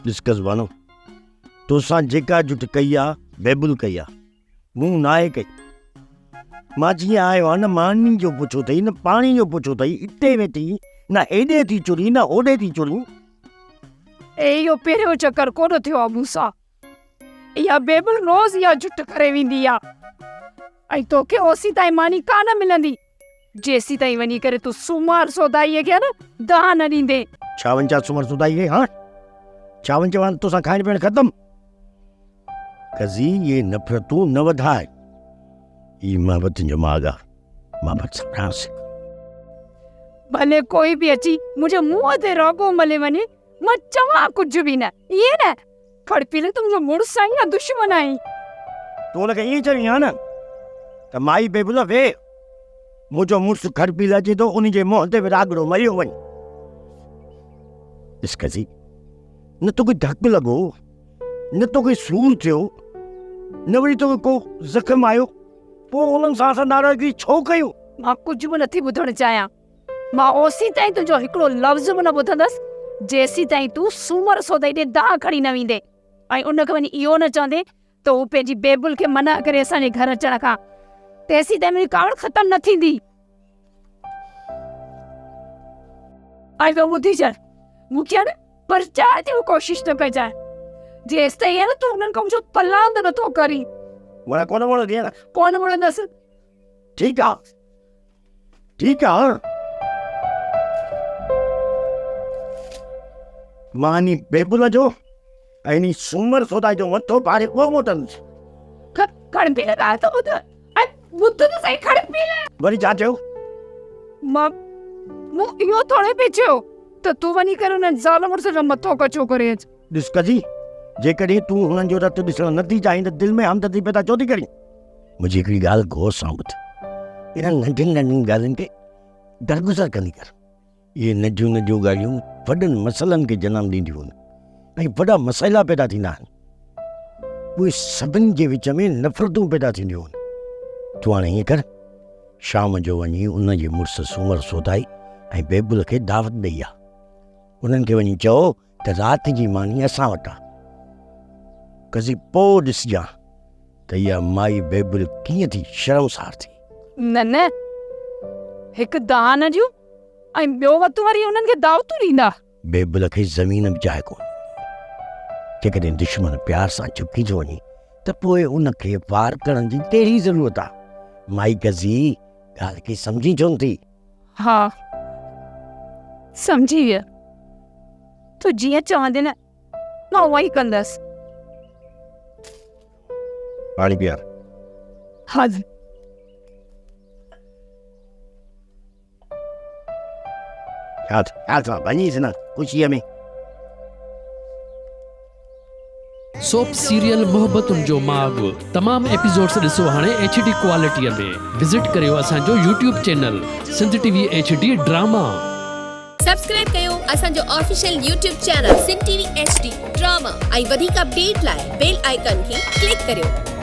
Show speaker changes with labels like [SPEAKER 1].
[SPEAKER 1] Discuss वनो तोसां जेका जुट कई आ बेबुल कई आ मूं नाहे कई। मां जीअं आयो आहे न मानी जो पुछो अथई न पाणी जो पुछो अथई, इते वेठी न हेॾे थी चुरी न होॾे थी चुरी।
[SPEAKER 2] इहो पहिरियों चकर कोन थियो आहे मूंसां। इहा बेबुल रोज़ इहा जुट करे वेंदी आहे ऐं तोखे ओसी ताईं मानी कान मिलंदी जेसी ताईं वञी करे तूं सूमार सौदाईअ खे न दहा न ॾींदे।
[SPEAKER 1] छा वञा सूमर सौदाई खे? हाँ छा वञा तोसां खाइण पीअण ख़तमु? कज़ी ये नफ़रतूं न वधाए, ई मोहबत जो माग आहे। मोहबत सां
[SPEAKER 2] भले कोई बि अची मुंहिंजे मुंहं ते रोॻो मले वञे, मां चवां कुझु बि न। इहे न खड़पीले तूं मुंहिंजो मुड़ुसु आहीं या दुश्मन आहीं?
[SPEAKER 1] तूं हुनखे ईअं चवी आहे न त माई बेबुल वे मुंहिंजो मुड़ुसु खड़पील अचे थो, उन जे मुंहं ते रागड़ो मरियो वञ। ॾिस कज़ी, न तोखे धकु लॻो, न तोखे सूरु थियो, न वरी तोखे को ज़ख़्म आयो, पोइ उन्हनि सां असां नाराज़गी छो कयूं?
[SPEAKER 2] मां कुझु बि नथी ॿुधणु चाहियां। मां ओसी ताईं तुंहिंजो हिकिड़ो लफ़्ज़ बि न ॿुधंदसि जेसी ताईं तूं सूमर सौदाई ॾे दाह खणी न वेंदे ऐं उनखे वञी इहो न चवंदे त हू पंहिंजी बेबुल खे मना करे असांजे घर अचण खां, तेसी ताईं मुंहिंजी कावड़ ख़तमु न थींदी। ऐं ॿियो ॿुधी छॾ, मूंखे न परचाए जी कोशिशि न कजांइ जेसि ताईं न तूं उन्हनि खां मुंहिंजो पलांद नथो करी।
[SPEAKER 1] वण कोन वणंदी आहे न?
[SPEAKER 2] कोन वणंदसि।
[SPEAKER 1] ठीकु आहे, ठीकु आहे। मां नी बेबुल जो ऐं नी सूमर सौदाई जो मथो पाड़े पोइ मोटंदुसि।
[SPEAKER 2] खड़ पीले ॻाल्हि त ॿुध, ऐं ॿुध त सही। खड़ पीले
[SPEAKER 1] वरी छा चयो?
[SPEAKER 2] मूं इहो थोरे पे चयो त तूं वञी करे उन्हनि ज़ाल मुड़ुस जो मथो कचो करे अच।
[SPEAKER 1] ॾिस कजी, जेकॾहिं तूं हुननि जो रत ॾिसणु नथी चाहीं त दिलि में हमदर्दी पैदा छो थी करी? मुंहिंजी हिकिड़ी ॻाल्हि गौर सां ॿुध, इन्हनि नंढियुनि नंढियुनि ॻाल्हियुनि खे दरगुज़र कंदी कर। इहे नंढियूं नंढियूं ॻाल्हियूं वॾनि मसइलनि खे जनमु ॾींदियूं आहिनि ऐं वॾा मसइला पैदा थींदा आहिनि। उहे सभिनी जे विच में नफ़रतूं पैदा थींदियूं आहिनि। तूं हाणे ईअं कर, शाम जो वञी उन जे मुड़ुसु सूमर सौदाई ऐं बेबुल खे दावत ॾेई आहे। उन्हनि खे वञी चओ त राति जी मानी असां वटि आहे। कज़ी पोइ ॾिसजां त इहा माई बेबुल कीअं थी शर्मसार थी।
[SPEAKER 2] न न, हिकु दाह न ॾियूं ऐं ॿियो वक़्तु वरी उन्हनि खे दावतूं ॾींदा।
[SPEAKER 1] बेबुल खे ज़मीन बि जाइ कोन। जेकॾहिं दुश्मन प्यार सां चुकी थो वञे त पोइ उनखे वार करण जी कहिड़ी ज़रूरत आहे? माई कज़ी ॻाल्हि खे सम्झी छो नथी?
[SPEAKER 2] हा सम्झी विया, तूं जीअं चवंदे न मां उहा ई कंदसि।
[SPEAKER 1] पाणी पीआर।
[SPEAKER 2] हा
[SPEAKER 1] छा वञीस न ख़ुशीअ में।
[SPEAKER 3] सोप सीरियल मोहब्बतुनि जो माग तमाम एपिसोड्स ॾिसो हाणे HD क्वालिटीअ में। विज़िट करियो असांजो YouTube channel Sindh TV HD drama.
[SPEAKER 4] Subscribe कयो असांजो official YouTube channel Sindh TV HD drama ऐं वधीक अपडेट लाइ बेल आइकन खे क्लिक करियो।